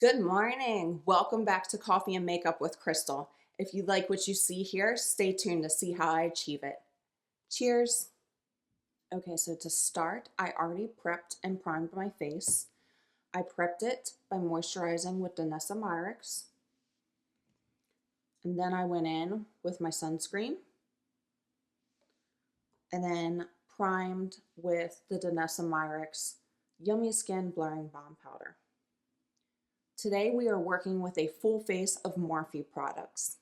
Good morning. Welcome back to Coffee and Makeup with Crystal. If you like what you see here, stay tuned to see how I achieve it. Cheers. Okay, so to start, I already prepped and primed my face. I prepped it by moisturizing with Danessa Myricks. And then I went in with my sunscreen and then primed with the Danessa Myricks Yummy Skin Blurring Balm Powder. Today we are working with a full face of Morphe products.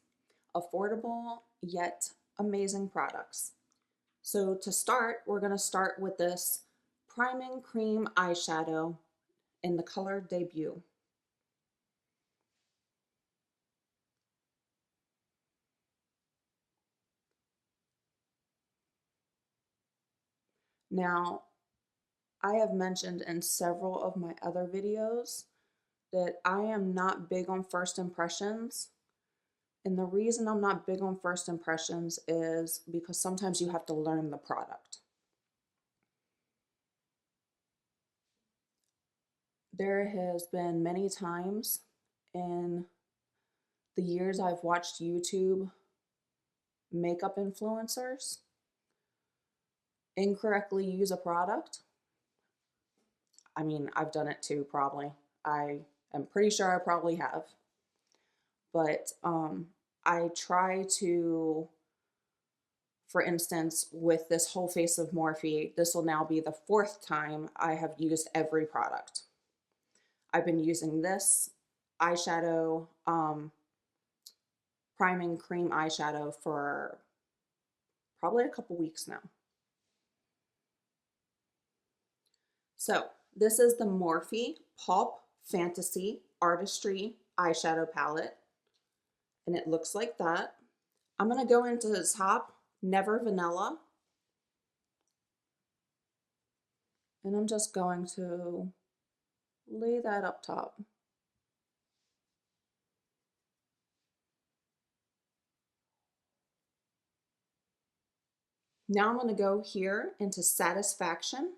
Affordable yet amazing products. So to start, we're going to start with this priming cream eyeshadow in the color Debut. Now, I have mentioned in several of my other videos that I am not big on first impressions. And the reason I'm not big on first impressions is because sometimes you have to learn the product. There has been many times in the years I've watched YouTube makeup influencers incorrectly use a product. I mean, I've done it too, probably. I am pretty sure I probably have. But I try to, for instance, with this whole face of Morphe, this will now be the fourth time I have used every product. I've been using this eyeshadow, priming cream eyeshadow for probably a couple weeks now. So this is the Morphe Pulp Fantasy Artistry eyeshadow palette, and it looks like that. I'm going to go into the top Never Vanilla, and I'm just going to lay that up top. Now I'm going to go here into Satisfaction.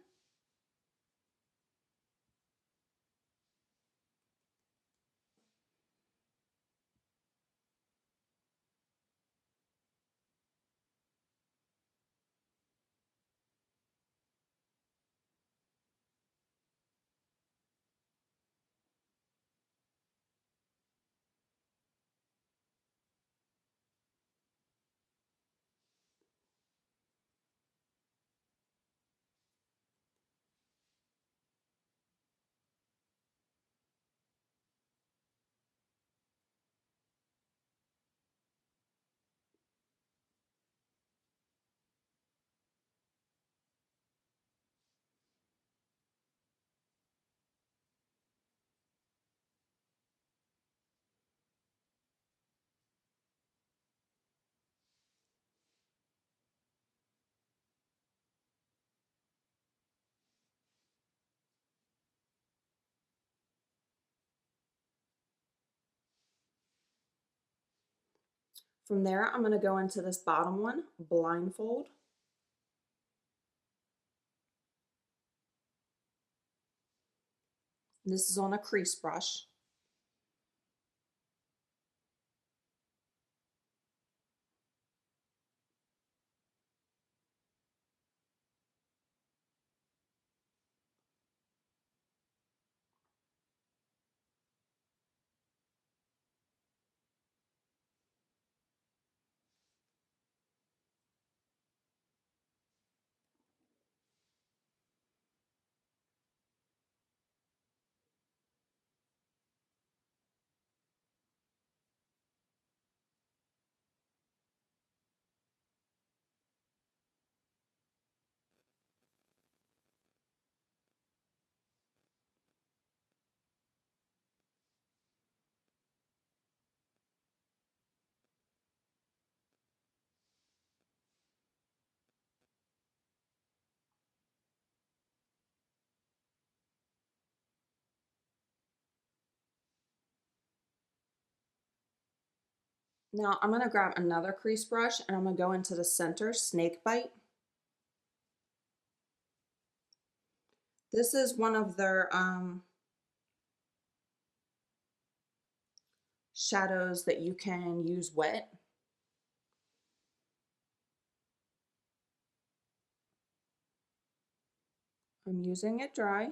From there, I'm going to go into this bottom one, Blindfold. This is on a crease brush. Now I'm going to grab another crease brush and I'm going to go into the center, Snake Bite. This is one of their shadows that you can use wet. I'm using it dry.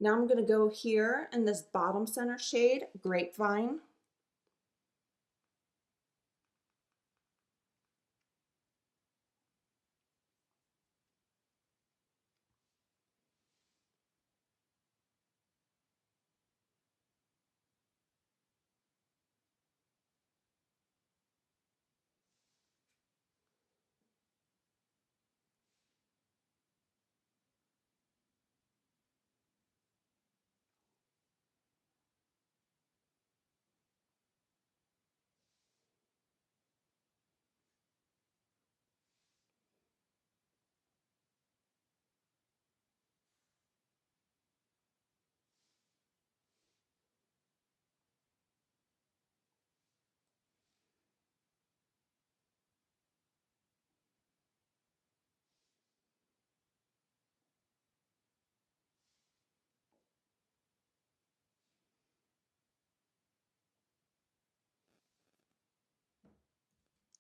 Now I'm going to go here in this bottom center shade, Grapevine.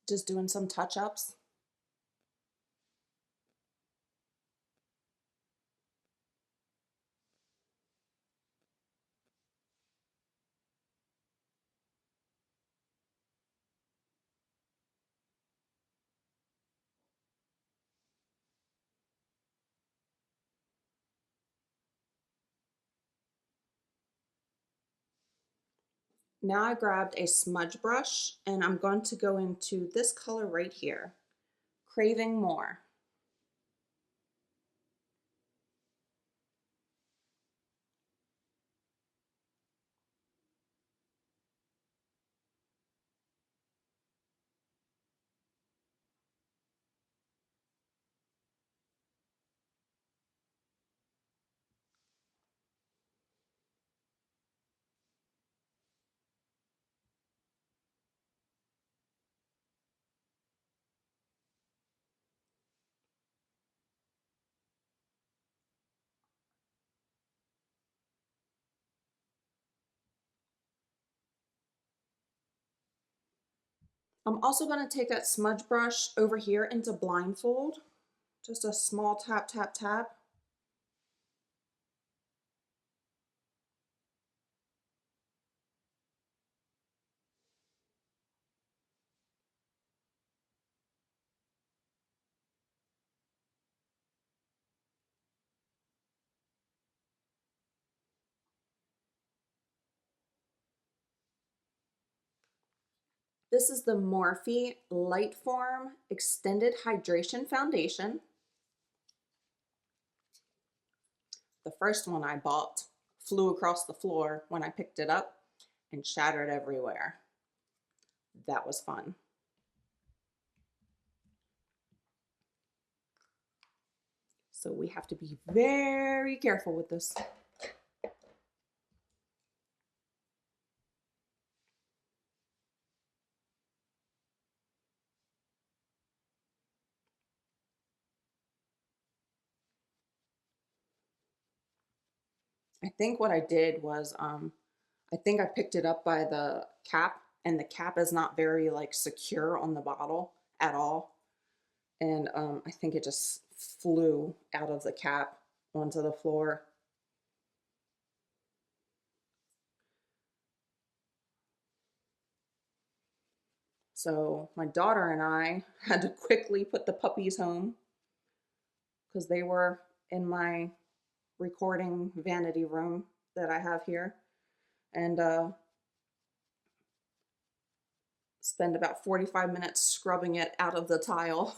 Just doing some touch-ups. Now I grabbed a smudge brush and I'm going to go into this color right here, Craving More. I'm also going to take that smudge brush over here into Blindfold. Just a small tap, tap, tap. This is the Morphe Lightform Extended Hydration Foundation. The first one I bought flew across the floor when I picked it up and shattered everywhere. That was fun. So we have to be very careful with this. I think what I did was, I think I picked it up by the cap, and the cap is not very like secure on the bottle at all. And I think it just flew out of the cap onto the floor. So my daughter and I had to quickly put the puppies home because they were in my recording vanity room that I have here, and spend about 45 minutes scrubbing it out of the tile.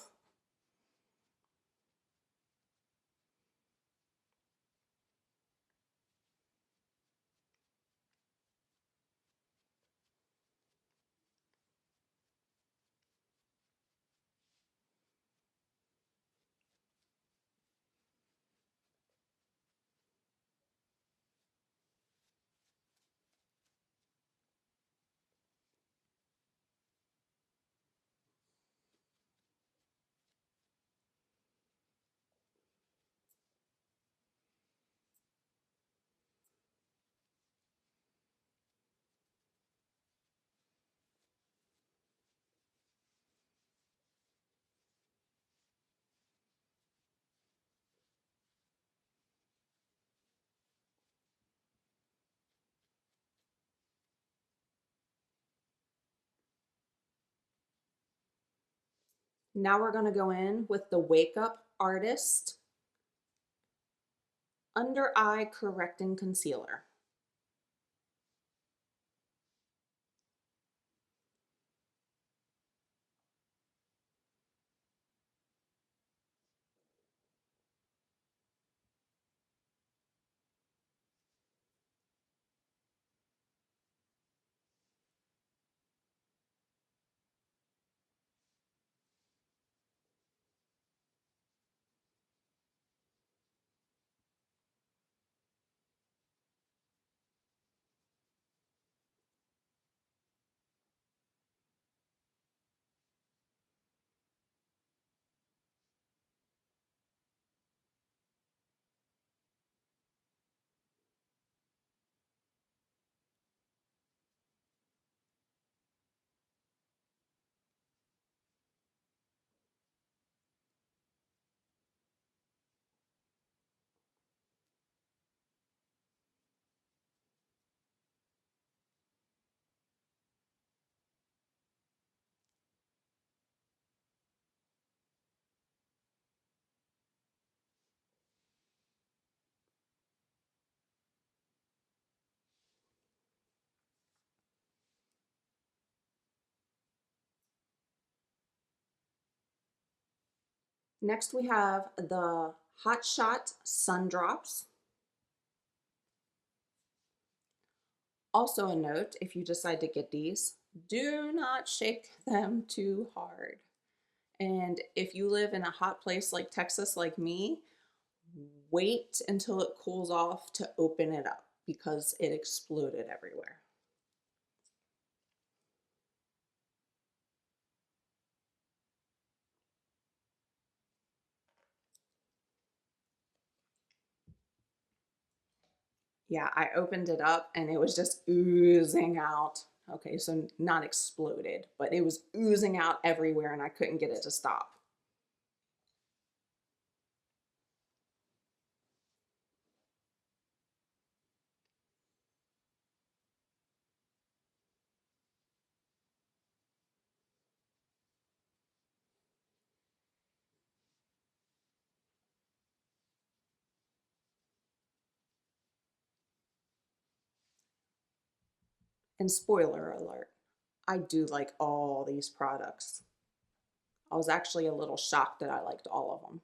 Now we're going to go in with the Wake Up Artist Under Eye Correcting Concealer. Next we have the Hot Shot Sun Drops. Also a note, if you decide to get these, do not shake them too hard. And if you live in a hot place like Texas, like me, wait until it cools off to open it up because it exploded everywhere. Yeah, I opened it up and it was just oozing out. Okay, so not exploded, but it was oozing out everywhere and I couldn't get it to stop. And spoiler alert, I do like all these products. I was actually a little shocked that I liked all of them.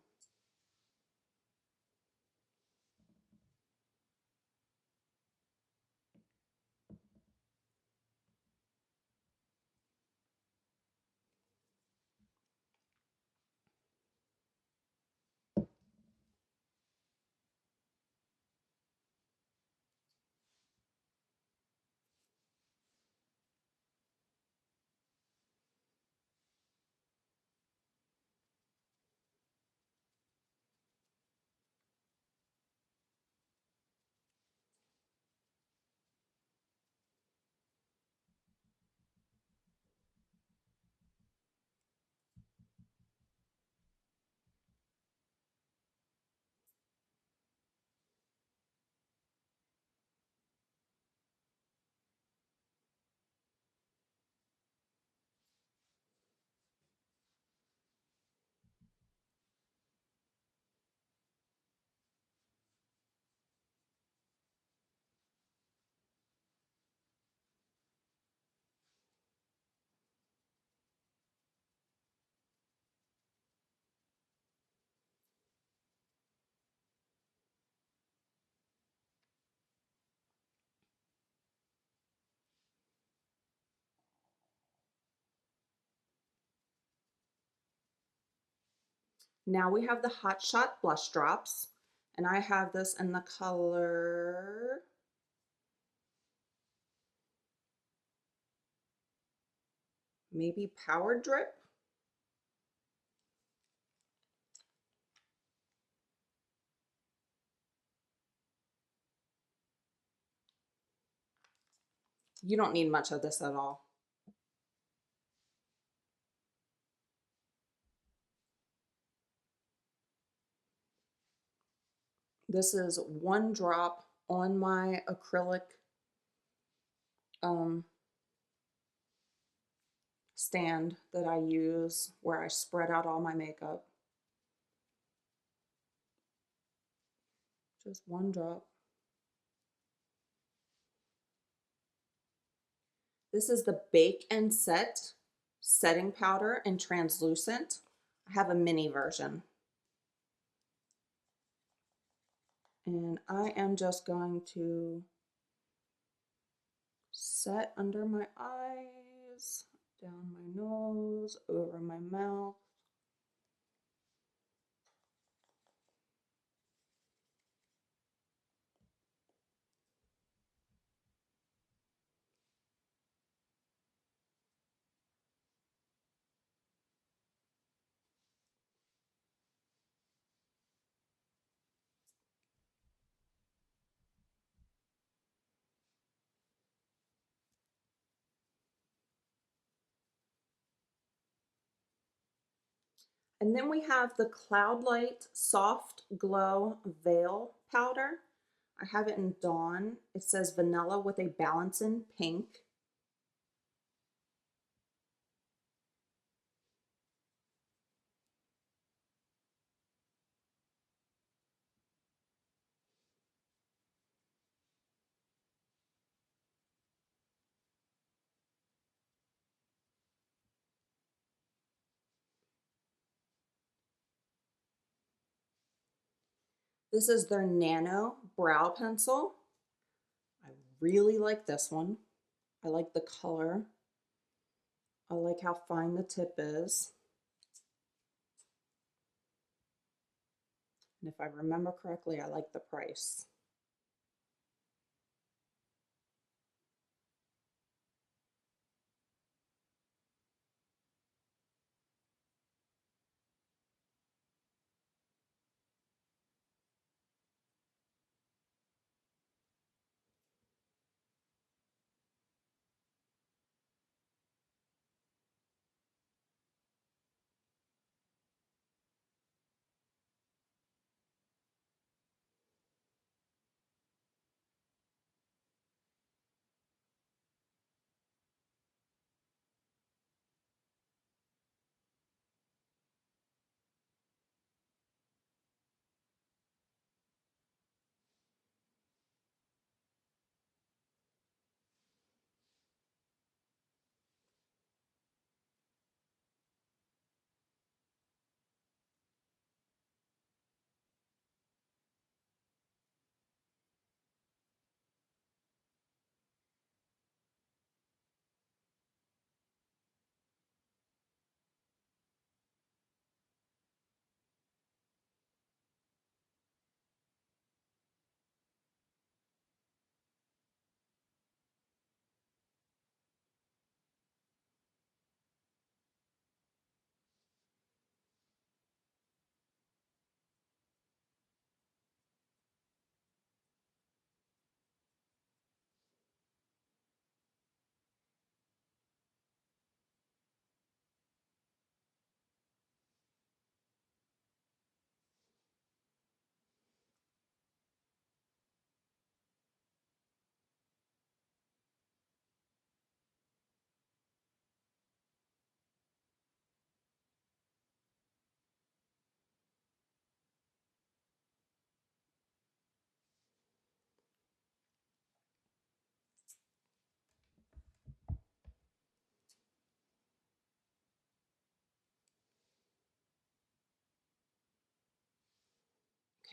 Now we have the Hot Shot Blush Drops, and I have this in the color maybe Power Drip. You don't need much of this at all. This is one drop on my acrylic stand that I use where I spread out all my makeup. Just one drop. This is the Bake and Set setting powder in translucent. I have a mini version. And I am just going to set under my eyes, down my nose, over my mouth. And then we have the Cloudlight Soft Glow Veil Powder. I have it in Dawn. It says vanilla with a balance in pink. This is their Nano Brow Pencil. I really like this one. I like the color. I like how fine the tip is. And if I remember correctly, I like the price.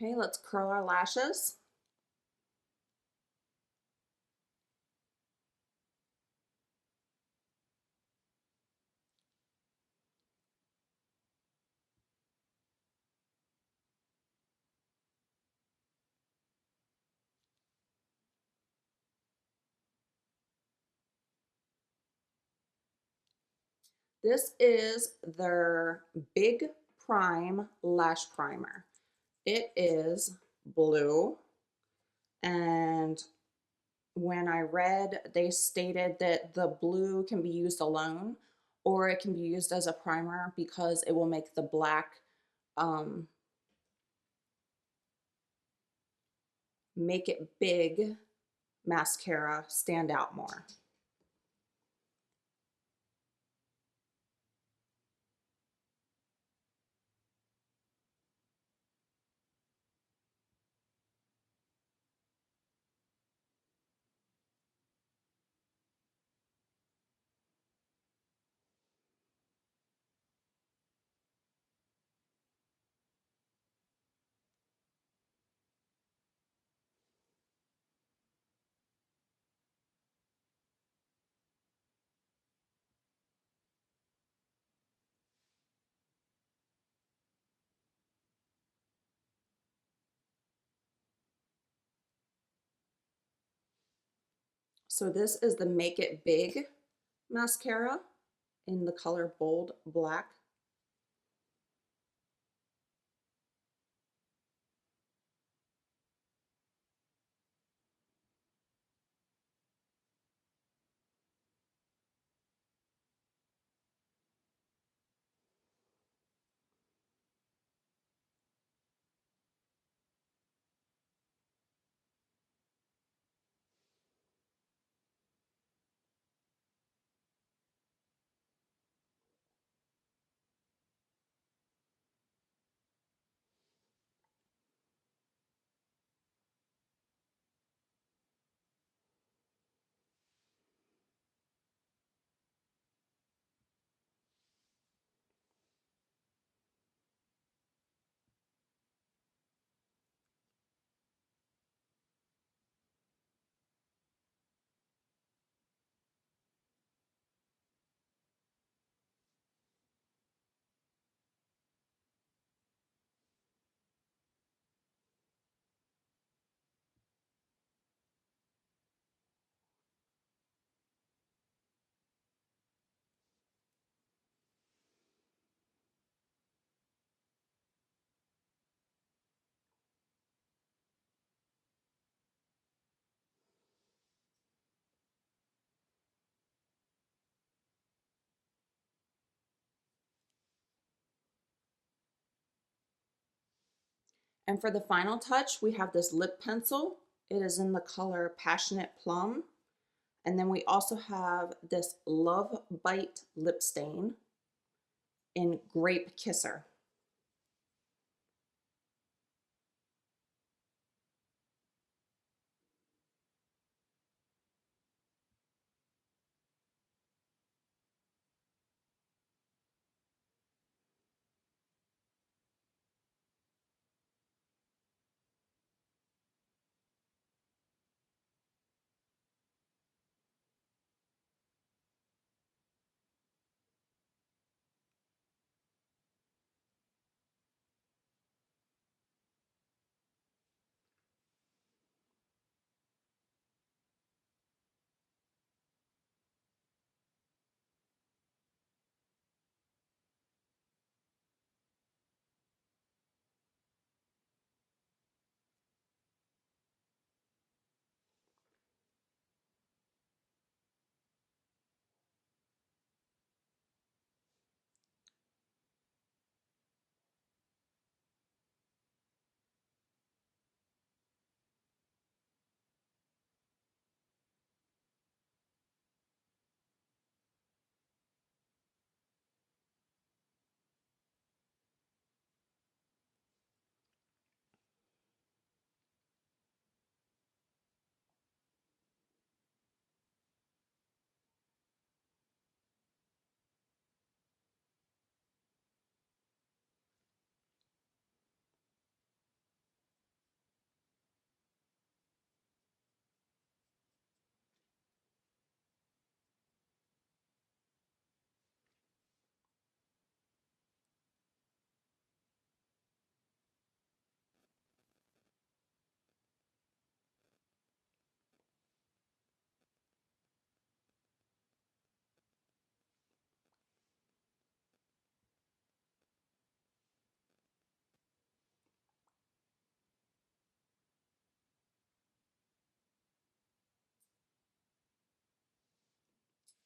Okay, let's curl our lashes. This is their Big Prime Lash Primer. It is blue, and when I read, they stated that the blue can be used alone or it can be used as a primer because it will make the black um, make it big mascara stand out more. So this is the Make It Big mascara in the color Bold Black. And for the final touch, we have this lip pencil. It is in the color Passionate Plum. And then we also have this Love Bite lip stain in Grape Kisser.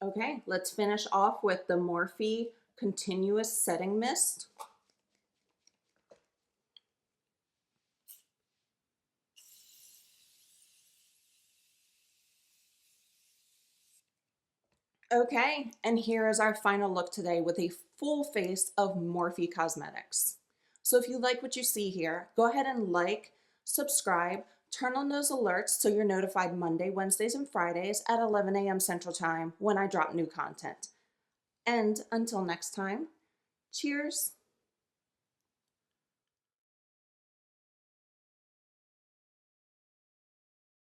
Okay, let's finish off with the Morphe Continuous Setting Mist. Okay, and here is our final look today with a full face of Morphe Cosmetics. So if you like what you see here, go ahead and like, subscribe, turn on those alerts so you're notified Monday, Wednesdays, and Fridays at 11 a.m. Central Time when I drop new content. And until next time, cheers.